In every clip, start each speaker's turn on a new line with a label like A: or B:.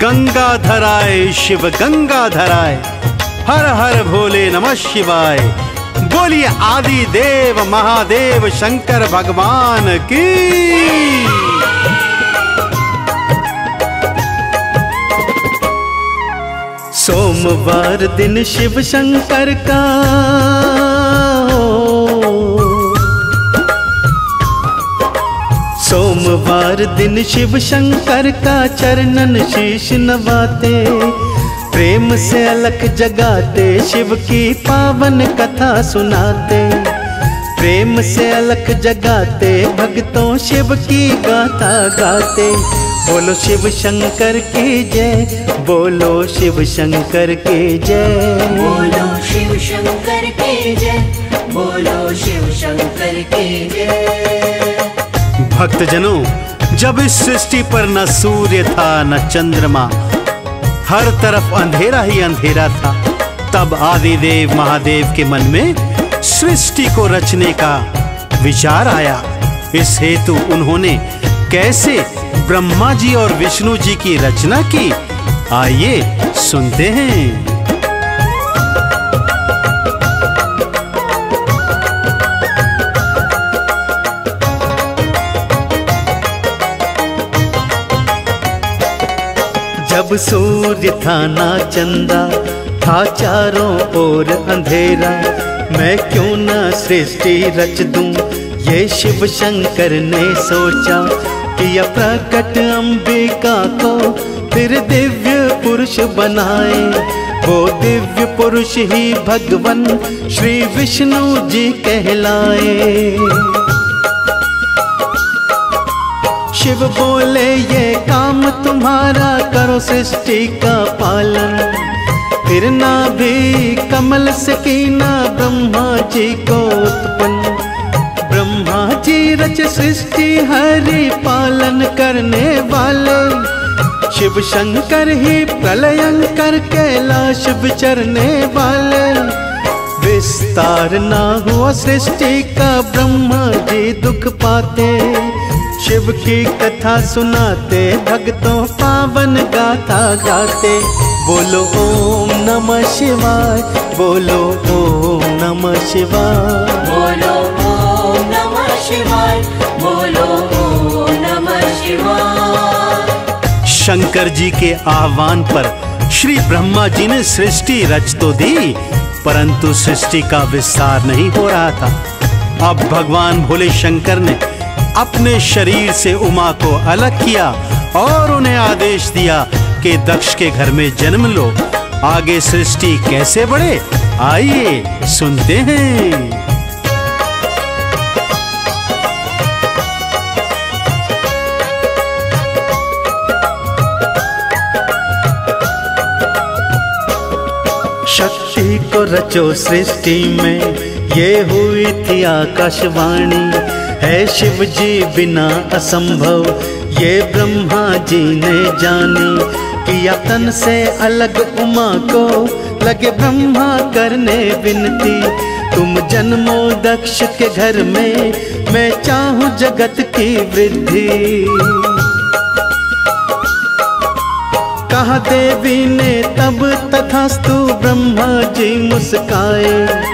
A: गंगाधराय शिव गंगाधराय, हर हर भोले नमः शिवाय। बोलिए आदि देव महादेव शंकर भगवान की। सोमवार दिन शिव शंकर का सोमवार दिन शिव शंकर का चरणन शीश नवाते, प्रेम से अलख जगाते शिव की पावन कथा सुनाते। प्रेम से अलख जगाते भक्तों शिव की गाथा गाते। बोलो शिव शंकर की जय, बोलो शिव शंकर की जय,
B: बोलो शिव शंकर की जय, बोलो शिव शंकर की जय।
A: भक्तजनों, जब इस सृष्टि पर न सूर्य था न चंद्रमा, हर तरफ अंधेरा ही अंधेरा था, तब आदिदेव महादेव के मन में सृष्टि को रचने का विचार आया। इस हेतु उन्होंने कैसे ब्रह्मा जी और विष्णु जी की रचना की, आइए सुनते हैं। जब सूर्य था ना चंदा, था चारों ओर अंधेरा, मैं क्यों ना सृष्टि रच दूं, ये शिव शंकर ने सोचा। किया प्रकट अंबिका को फिर दिव्य पुरुष बनाए, वो दिव्य पुरुष ही भगवान श्री विष्णु जी कहलाए। शिव बोले ये काम तुम्हारा, करो सृष्टि का पालन। फिर ना भी कमल से कीना ब्रह्मा जी को उत्पन्न। ब्रह्मा जी रच सृष्टि हरि पालन करने वाले, शिव शंकर ही प्रलयंकर कैलाश विचरने वाले। विस्तार ना हुआ सृष्टि का ब्रह्मा जी दुख पाते, शिव की कथा सुनाते भक्तों पावन गाथा गाते। बोलो ओम नमः शिवाय, बोलो ओम नमः शिवाय,
B: बोलो ओम नमः शिवाय, बोलो ओम नमः शिवाय।
A: शंकर जी के आह्वान पर श्री ब्रह्मा जी ने सृष्टि रच तो दी, परंतु सृष्टि का विस्तार नहीं हो रहा था। अब भगवान भोले शंकर ने अपने शरीर से उमा को अलग किया और उन्हें आदेश दिया कि दक्ष के घर में जन्म लो। आगे सृष्टि कैसे बढ़े, आइए सुनते हैं। शक्ति को रचो सृष्टि में, ये हुई थी आकाशवाणी। है शिव जी बिना असंभव, ये ब्रह्मा जी ने जानी। किया तन से अलग उमा को, लगे ब्रह्मा करने विनती। तुम जन्मो दक्ष के घर में, मैं चाहूं जगत की वृद्धि। कहा देवी ने तब तथास्तु, ब्रह्मा जी मुस्काए।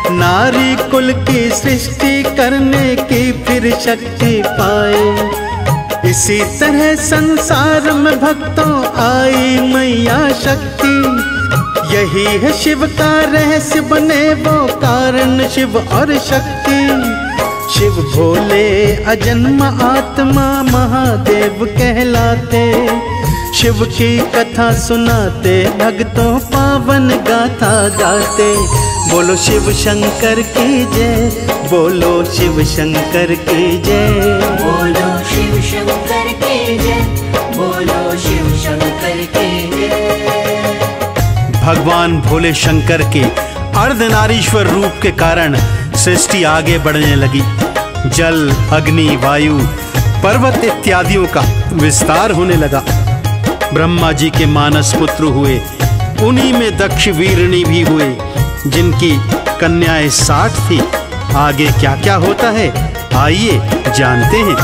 A: नारी कुल की सृष्टि करने की फिर शक्ति पाए। इसी तरह संसार में भक्तों आई मैया शक्ति। यही है शिव का रहस्य, बने वो कारण शिव और शक्ति। शिव भोले अजन्म आत्मा महादेव कहलाते। शिव की कथा सुनाते भक्तों पावन गाथा गाते। बोलो शिव शंकर की जय, बोलो शिव शंकर की जय,
B: बोलो शिव शंकर की जय, बोलो शिव शंकर की जय।
A: भगवान भोले शंकर के अर्धनारीश्वर रूप के कारण सृष्टि आगे बढ़ने लगी। जल, अग्नि, वायु, पर्वत इत्यादियों का विस्तार होने लगा। ब्रह्मा जी के मानस पुत्र हुए, उन्हीं में दक्ष वीरणी भी हुए, जिनकी कन्याएं 60 थी। आगे क्या क्या होता है, आइए जानते हैं।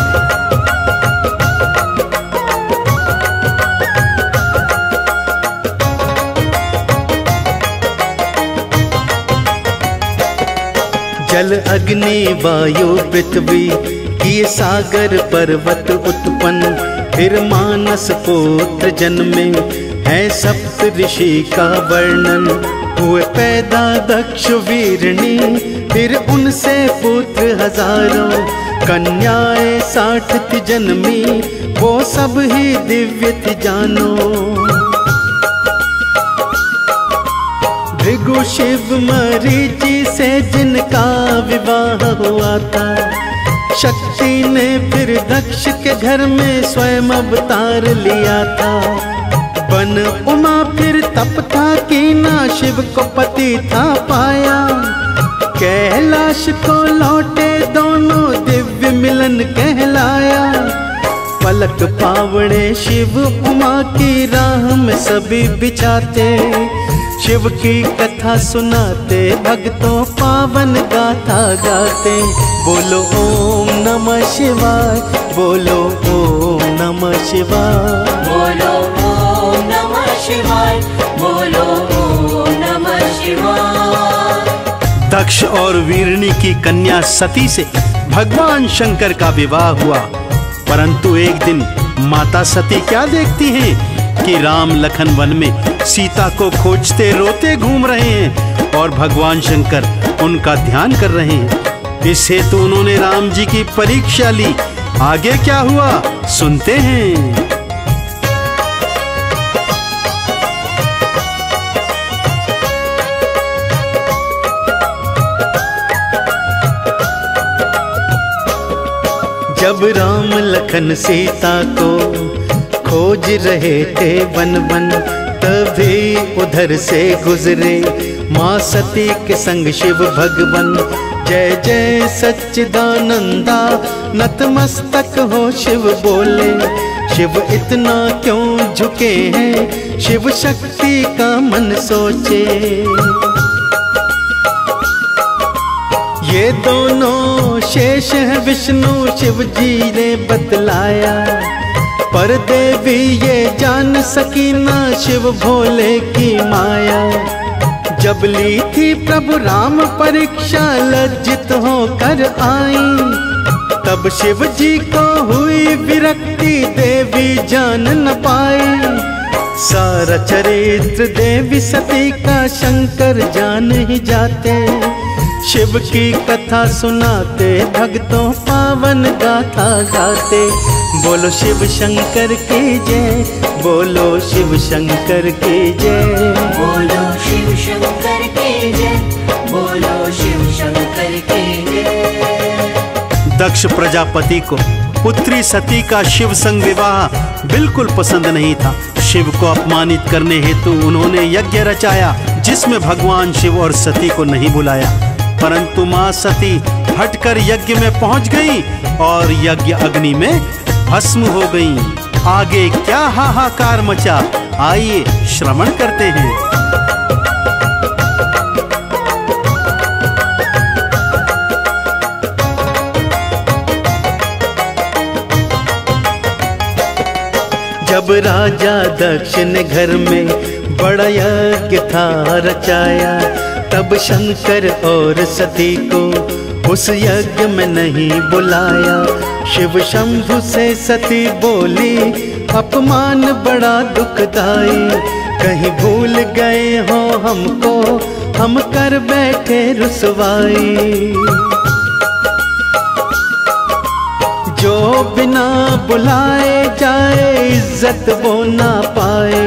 A: जल अग्नि वायु पृथ्वी किए सागर पर्वत उत्पन्न, फिर मानस पुत्र जन्मे है सप्त ऋषि का वर्णन। हुए पैदा दक्ष वीरनी, फिर उनसे पुत्र हजारों, कन्याएं 60 थी जन्मी, वो सब ही दिव्य थी जानो। भृगु शिव मरीचि से जिनका विवाह हुआ था, शक्ति ने फिर दक्ष के घर में स्वयं अवतार लिया था। बन उमा फिर तप था कीना, शिव को पति था पाया। कैलाश को लौटे दोनों, दिव्य मिलन कहलाया। पलक पावड़े शिव उमा की राह में सभी बिछाते, शिव की कथा सुनाते, भक्तों पावन गाथा गाते। बोलो ओम नमः शिवाय, बोलो ओम नमः शिवाय,
B: बोलो ओम नमः शिवाय, बोलो ओम नमः शिवाय।
C: दक्ष और वीरनी की कन्या सती से भगवान शंकर का विवाह हुआ। परंतु एक दिन माता सती क्या देखती हैं कि राम लखन वन में सीता को खोजते रोते घूम रहे हैं और भगवान शंकर उनका ध्यान कर रहे हैं। इस हेतु उन्होंने राम जी की परीक्षा ली। आगे क्या हुआ सुनते हैं।
A: जब राम लखन सीता को खोज रहे थे वन वन, तभी उधर से गुजरे माँ सती के संग शिव भगवन। जय जय सच्चिदानंदा नतमस्तक हो शिव बोले, शिव इतना क्यों झुके हैं, शिव शक्ति का मन सोचे। ये दोनों शेष है विष्णु शिव जी ने बतलाया, पर देवी ये जान सकी ना शिव भोले की माया। जब ली थी प्रभु राम परीक्षा लज्जित होकर आई, तब शिव जी को हुई विरक्ति देवी जान न पाई। सारा चरित्र देवी सती का शंकर जान ही जाते, शिव की कथा सुनाते, भक्तों पावन गाथा गाते। बोलो शिव शंकर की जय, बोलो शिव शंकर की जय,
B: बोलो शिव शंकर की जय, बोलो शिव शंकर की जय।
C: दक्ष प्रजापति को पुत्री सती का शिव संग विवाह बिल्कुल पसंद नहीं था। शिव को अपमानित करने हेतु उन्होंने यज्ञ रचाया, जिसमें भगवान शिव और सती को नहीं बुलाया। परंतु माँ सती हटकर यज्ञ में पहुंच गई और यज्ञ अग्नि में भस्म हो गई। आगे क्या हाहाकार मचा, आइए श्रवण करते हैं।
A: जब राजा दक्ष ने घर में बड़ा यज्ञ था रचाया, तब शंकर और सती को उस यज्ञ में नहीं बुलाया। शिव शंभु से सती बोली, अपमान बड़ा दुखदाई, कहीं भूल गए हो हमको, हम कर बैठे रुसवाई। जो बिना बुलाए जाए इज्जत वो ना पाए,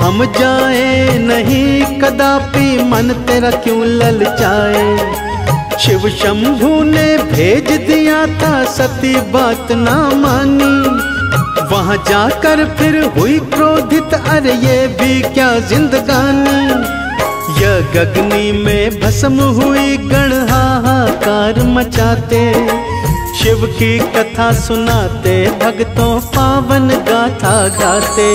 A: हम जाए नहीं कदापि मन तेरा क्यों ललचाए। शिव शंभु ने भेज दिया था, सती बात ना मानी, वहां जाकर फिर हुई क्रोधित, अरे ये भी क्या जिंदगानी। यज्ञ अग्नि में भस्म हुई, गण हाहाकार मचाते, शिव की कथा सुनाते, भक्तों पावन गाथा गाते।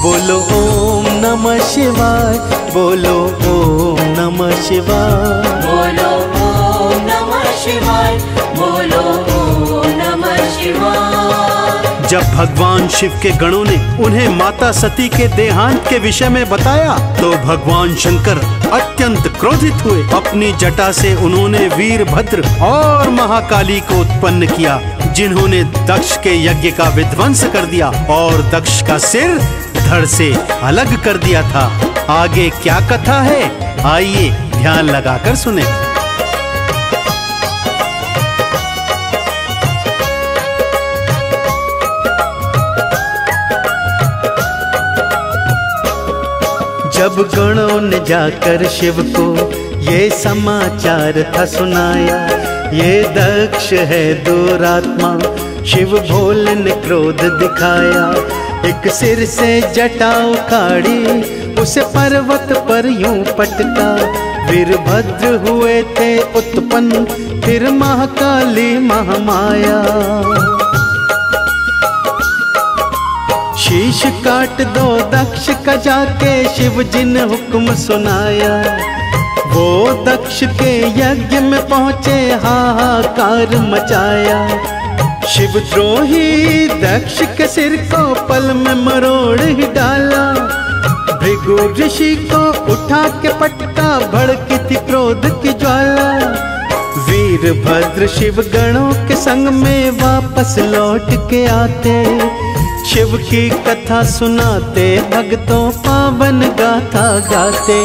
A: बोलो ओम नमः शिवाय, बोलो ओम नमः शिवाय,
B: बोलो ओम नमः शिवाय, बोलो ओम नमः शिवाय।
C: जब भगवान शिव के गणों ने उन्हें माता सती के देहांत के विषय में बताया तो भगवान शंकर अत्यंत क्रोधित हुए। अपनी जटा से उन्होंने वीरभद्र और महाकाली को उत्पन्न किया, जिन्होंने दक्ष के यज्ञ का विध्वंस कर दिया और दक्ष का सिर धड़ से अलग कर दिया था। आगे क्या कथा है, आइए ध्यान लगाकर सुने।
A: जब गणों ने जाकर शिव को ये समाचार था सुनाया, ये दक्ष है दुरात्मा, शिव भोले ने क्रोध दिखाया। एक सिर से जटा उखाड़ी, उसे पर्वत पर यूं पटका। वीरभद्र हुए थे उत्पन्न, फिर महाकाली महामाया। शीश काट दो दक्ष का जाके, शिव जी ने हुक्म सुनाया। वो दक्ष के यज्ञ में पहुँचे, हाहाकार मचाया। शिवद्रोही दक्ष के सिर को पल में मरोड़ ही डाला। भृगु ऋषि को उठा के पटका, भड़की थी क्रोध की ज्वाला। वीरभद्र शिव गणों के संग में वापस लौट के आते, शिव की कथा सुनाते, भक्तों पावन गाथा गाते।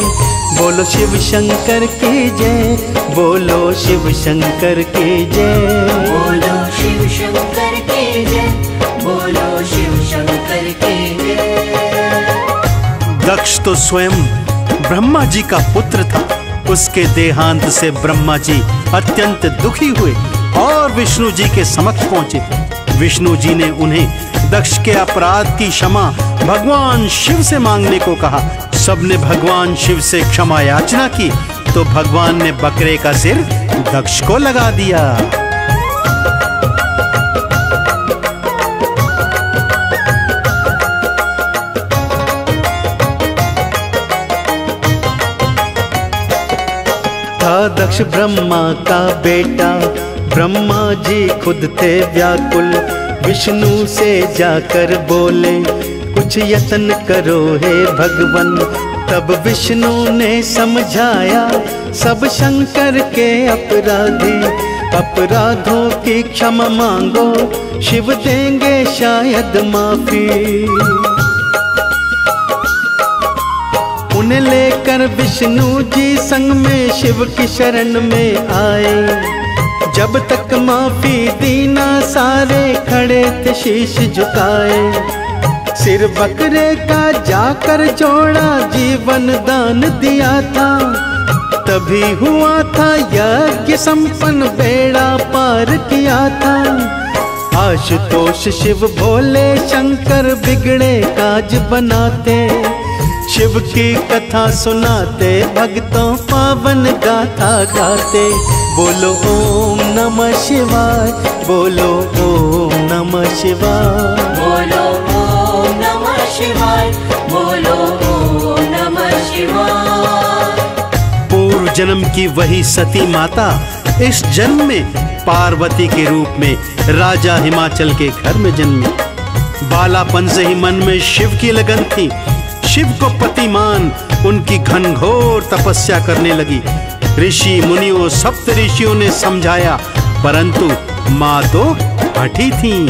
A: बोलो शिव शंकर की जय, बोलो शिव शंकर की जय,
B: बोलो शिव शंकर की जय, बोलो शिव शंकर की जय।
C: दक्ष तो स्वयं ब्रह्मा जी का पुत्र था। उसके देहांत से ब्रह्मा जी अत्यंत दुखी हुए और विष्णु जी के समक्ष पहुंचे। विष्णु जी ने उन्हें दक्ष के अपराध की क्षमा भगवान शिव से मांगने को कहा। सबने भगवान शिव से क्षमा याचना की तो भगवान ने बकरे का सिर दक्ष को लगा दिया।
A: था दक्ष ब्रह्मा का बेटा, ब्रह्मा जी खुद थे व्याकुल। विष्णु से जाकर बोले, कुछ यत्न करो हे भगवन। तब विष्णु ने समझाया, सब शंकर के अपराधी। अपराधों की क्षमा मांगो, शिव देंगे शायद माफी। उन्हें लेकर विष्णु जी संग में शिव की शरण में आए। जब तक माफी दी ना, सारे खड़े थे शीश झुकाए। सिर बकरे का जाकर जोड़ा, जीवन दान दिया था। तभी हुआ था यज्ञ संपन्न, बेड़ा पार किया था। आशुतोष शिव भोले शंकर बिगड़े काज बनाते। शिव की कथा सुनाते, भक्तों पावन गाथा गाते। बोलो ओम नमः शिवाय, बोलो ओम नमः शिवाय,
B: बोलो ओम नमः शिवाय, बोलो ओम नमः शिवाय।
C: पूर्व जन्म की वही सती माता इस जन्म में पार्वती के रूप में राजा हिमाचल के घर में जन्मी। बालापन से ही मन में शिव की लगन थी। शिव को पति मान उनकी घनघोर तपस्या करने लगी। ऋषि मुनियों सप्त ऋषियों ने समझाया, परंतु माँ तो हठी थी।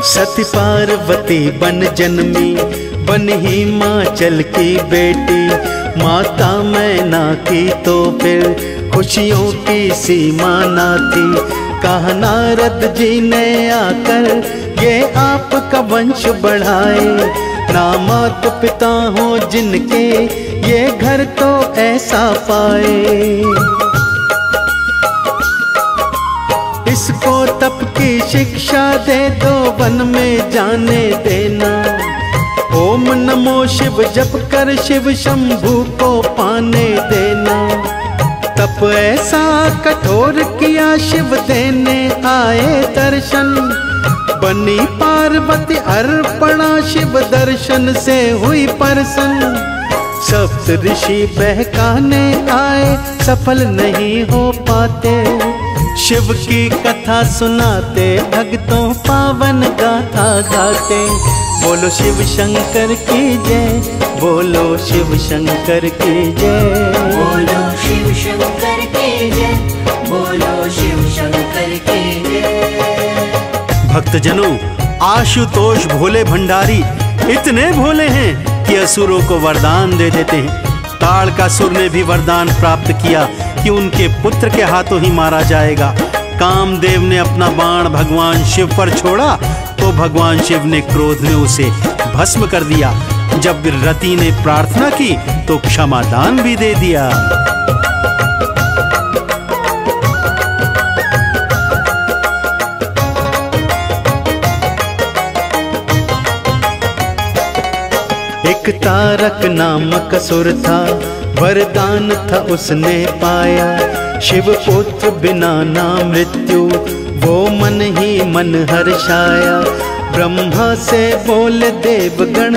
A: सती पार्वती बन जन्मी, बन हिमाचल की बेटी। माता मैना की तो फिर खुशियों की सीमा ना थी। कहा नारद जी ने आकर, ये आपका वंश बढ़ाए। ना माता पिता हो जिनके, ये घर तो ऐसा पाए। इसको तप की शिक्षा दे दो, वन में जाने देना। ओम नमो शिव जप कर, शिव शंभू को पाने देना। तप ऐसा कठोर किया, शिव देने आए दर्शन। बनी पार्वती अर्पणा शिव दर्शन से हुई प्रसन्न। सप्त ऋषि बहकाने आए सफल नहीं हो पाते। शिव की कथा सुनाते भक्तों पावन गाथा गाते। बोलो शिव शंकर की जय, बोलो शिव शंकर की जय।
B: बोलो शिव शंकर की जय, बोलो शिव शंकर की जय।
C: भक्तजनों, आशुतोष भोले भंडारी इतने भोले हैं कि असुरों को वरदान दे देते हैं। ताड़कासुर ने भी वरदान प्राप्त किया कि उनके पुत्र के हाथों ही मारा जाएगा। कामदेव ने अपना बाण भगवान शिव पर छोड़ा तो भगवान शिव ने क्रोध में उसे भस्म कर दिया। जब रति ने प्रार्थना की तो क्षमादान भी दे दिया।
A: एक तारक नामक असुर था, वरदान था उसने पाया। शिव पुत्र बिना ना मृत्यु, वो मन ही मन हर्षाया। ब्रह्मा से बोले देवगण,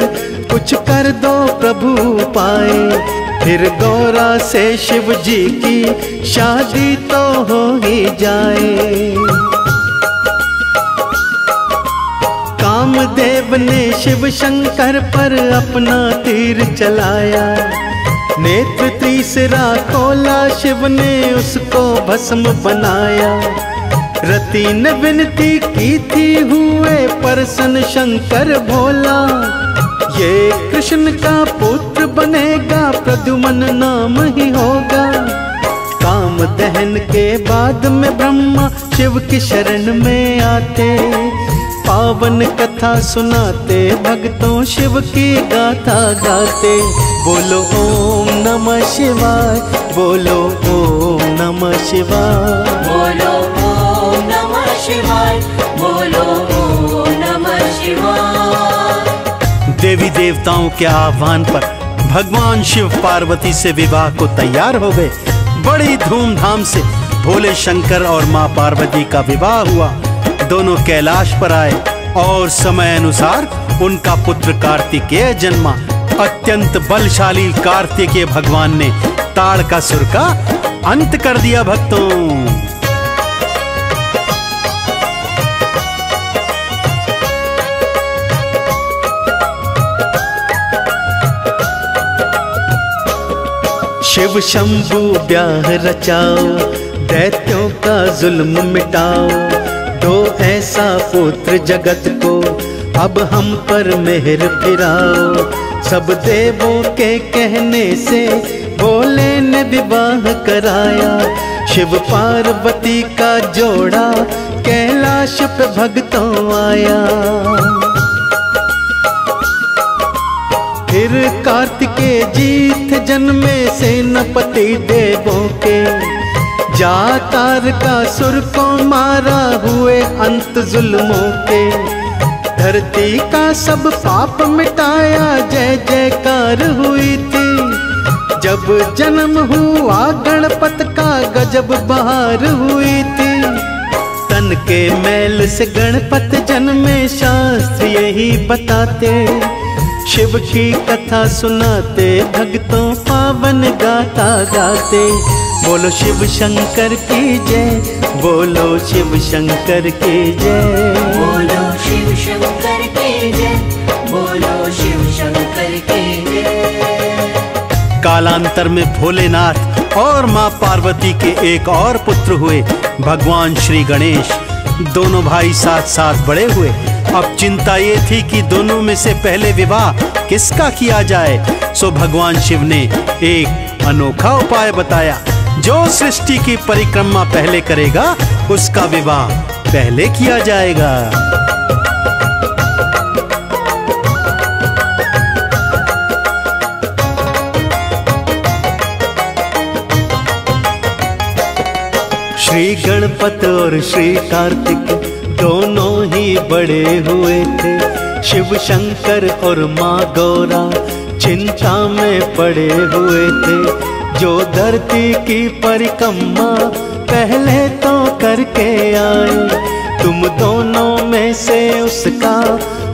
A: कुछ कर दो प्रभु पाए। फिर गौरा से शिव जी की शादी तो हो ही जाए। कामदेव ने शिव शंकर पर अपना तीर चलाया। नेत्र तीसरा खोला, शिव ने उसको भस्म बनाया। रति ने विनती की थी, हुए प्रसन्न शंकर भोला। ये कृष्ण का पुत्र बनेगा, प्रद्युम्न नाम ही होगा। काम दहन के बाद में ब्रह्मा शिव की शरण में आते। पावन कथा सुनाते भक्तों शिव की गाथा गाते। बोलो ओम नमः शिवाय, बोलो ओम नमः शिवाय।
B: बोलो ओम नमः शिवाय, बोलो ओम नमः शिवाय।
C: देवी देवताओं के आह्वान पर भगवान शिव पार्वती से विवाह को तैयार हो गए। बड़ी धूमधाम से भोले शंकर और माँ पार्वती का विवाह हुआ। दोनों कैलाश पर आए और समय अनुसार उनका पुत्र कार्तिकेय जन्मा। अत्यंत बलशाली कार्तिकेय भगवान ने ताड़कासुर का अंत कर दिया। भक्तों,
A: शिव शंभु ब्याह रचाओ, दैत्यों का जुल्म मिटाओ। दो ऐसा पुत्र जगत को, अब हम पर मेहर फिराओ। सब देवों के कहने से भोले ने विवाह कराया। शिव पार्वती का जोड़ा कैलाश पे भक्तों आया। फिर कार्तिकेय जी थे जन्मे सेनापति देवों के। जा तारकासुर को मारा, हुए अंत जुल्मों के। धरती का सब पाप मिटाया, जय जयकार हुई थी। जब जन्म हुआ गणपत का, गजब बहार हुई थी। तन के मैल से गणपत जन्मे, शास्त्र यही बताते। शिव की कथा सुनाते भक्तों पावन गाथा गाते। बोलो शिव शंकर की जय, बोलो शिव शंकर की जय।
B: बोलो शिव शंकर की जय, बोलो शिव शंकर की जय।
C: कालांतर में भोलेनाथ और माँ पार्वती के एक और पुत्र हुए, भगवान श्री गणेश। दोनों भाई साथ साथ बड़े हुए। अब चिंता ये थी कि दोनों में से पहले विवाह किसका किया जाए। सो भगवान शिव ने एक अनोखा उपाय बताया। जो सृष्टि की परिक्रमा पहले करेगा, उसका विवाह पहले किया जाएगा।
A: श्री गणपत और श्री कार्तिक दोनों ही बड़े हुए थे। शिव शंकर और माँ गौरा चिंता में पड़े हुए थे। जो धरती की परिक्रमा पहले तो करके आए, तुम दोनों में से उसका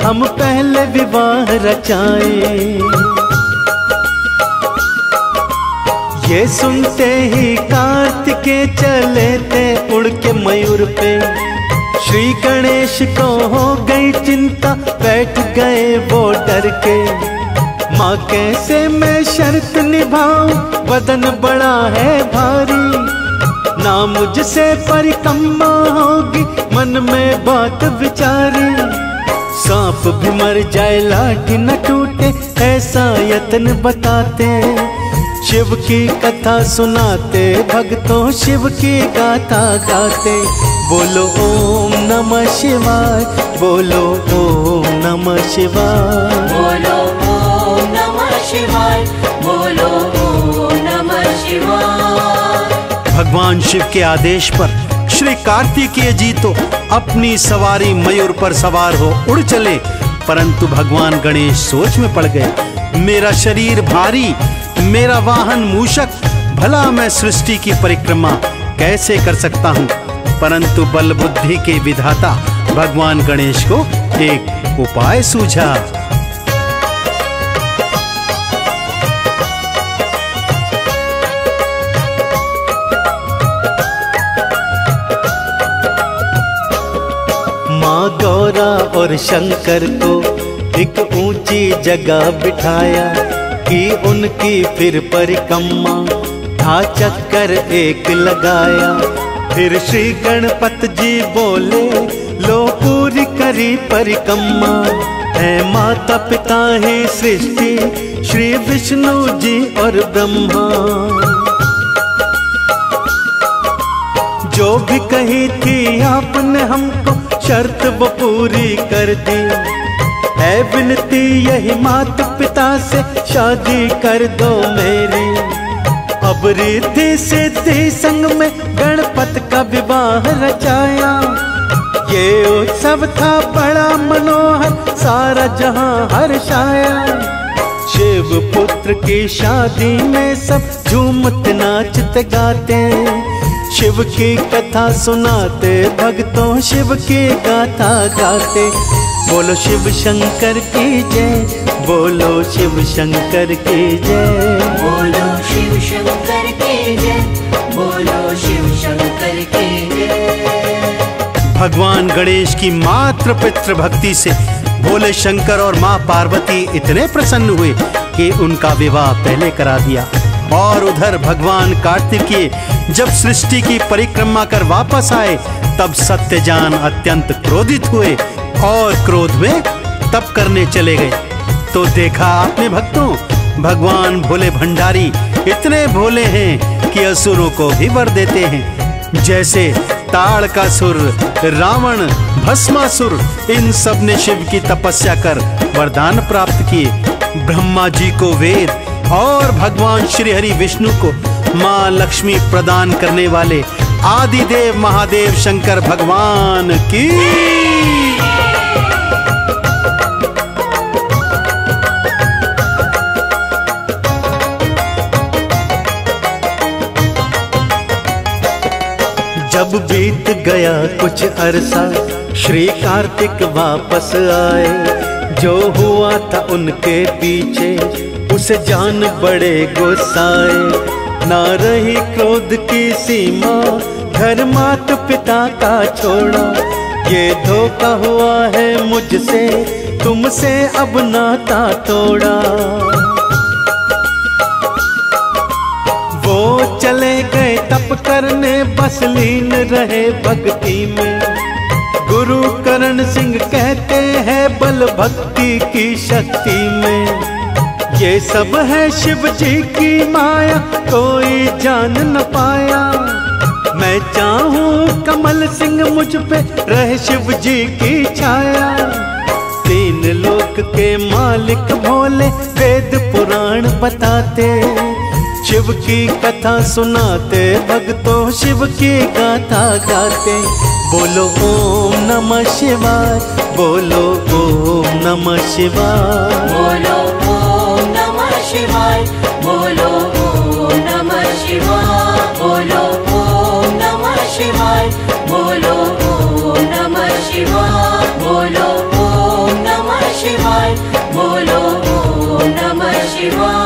A: हम पहले विवाह रचाएं। ये सुनते ही कार्तिकेय चले थे उड़ के मयूर पे। श्री गणेश को हो गई चिंता, बैठ गए वो डर के। माँ कैसे मैं शर्त निभाऊं, बदन बड़ा है भारी। ना मुझसे परिक्रमा होगी, मन में बात विचारी। सांप भी मर जाए लाठी न टूटे, ऐसा यत्न बताते। शिव की कथा सुनाते, भक्तों शिव की गाथा गाते। बोलो ओम नमः शिवाय, बोलो ओम नमः शिवाय,
B: बोलो ओम नमः शिवाय, बोलो ओम नमः शिवाय।
C: भगवान शिव के आदेश पर श्री कार्तिकेय जी तो अपनी सवारी मयूर पर सवार हो उड़ चले, परंतु भगवान गणेश सोच में पड़ गए। मेरा शरीर भारी, मेरा वाहन मूषक, भला मैं सृष्टि की परिक्रमा कैसे कर सकता हूँ। परंतु बल बुद्धि के विधाता भगवान गणेश को एक उपाय सूझा।
A: माँ गौरा और शंकर को एक ऊंची जगह बिठाया, की उनकी फिर परिक्रमा, था चक्कर एक लगाया। फिर श्री गणपत जी बोले, लो पूरी करी परिक्रमा। है माता पिता ही सृष्टि, श्री विष्णु जी और ब्रह्मा। जो भी कही थी आपने हमको, शर्त वो पूरी कर दी। है विनती यही माता पिता से, शादी कर दो मेरी। अब रिद्धि सिद्धि संग में गणपत का विवाह रचाया। ये उत्सव था बड़ा मनोहर, सारा जहां हर्षाया। शिव पुत्र की शादी में सब झूमते नाचते गाते। शिव की कथा सुनाते, भक्तों शिव की गाथा गाते। बोलो शिव शंकर की जय, बोलो शिव शंकर की जय,
B: बोलो शिव शंकर की जय, बोलो शिव शंकर की जय।
C: भगवान गणेश की मात्र पितृ भक्ति से भोले शंकर और माँ पार्वती इतने प्रसन्न हुए कि उनका विवाह पहले करा दिया। और उधर भगवान कार्तिकेय जब सृष्टि की परिक्रमा कर वापस आए, तब सत्यजान अत्यंत क्रोधित हुए और क्रोध में तप करने चले गए। तो देखा आपने भक्तों, भगवान भोले भंडारी इतने भोले हैं कि असुरों को भी वर देते हैं। जैसे ताड़कासुर, रावण, भस्मासुर, इन सब ने शिव की तपस्या कर वरदान प्राप्त किए। ब्रह्मा जी को वेद और भगवान श्री हरि विष्णु को माँ लक्ष्मी प्रदान करने वाले आदिदेव महादेव शंकर भगवान की।
A: जब बीत गया कुछ अरसा, श्री कार्तिक वापस आए। जो हुआ था उनके पीछे, उसे जान बड़े गुस्साए। ना रही क्रोध की सीमा, घर माता पिता का छोड़ा। ये धोखा हुआ है मुझसे, तुमसे अब नाता तोड़ा। वो चले गए तप करने, बस लीन रहे भक्ति में। गुरु करण सिंह कहते हैं, बल भक्ति की शक्ति में। ये सब है शिव जी की माया, कोई जान न पाया। मैं चाहूं कमल सिंह मुझ पे रहे शिव जी की छाया। तीन लोक के मालिक भोले, वेद पुराण बताते। शिव की कथा सुनाते, भक्तों शिव की गाथा गाते। बोलो ओम नमः शिवाय, बोलो ओम नमः शिवाय,
B: बोलो ओम नमः शिवाय, बोलो ओम नमः शिवाय, बोलो ओम नमः शिवाय, बोलो ओम नमः शिवाय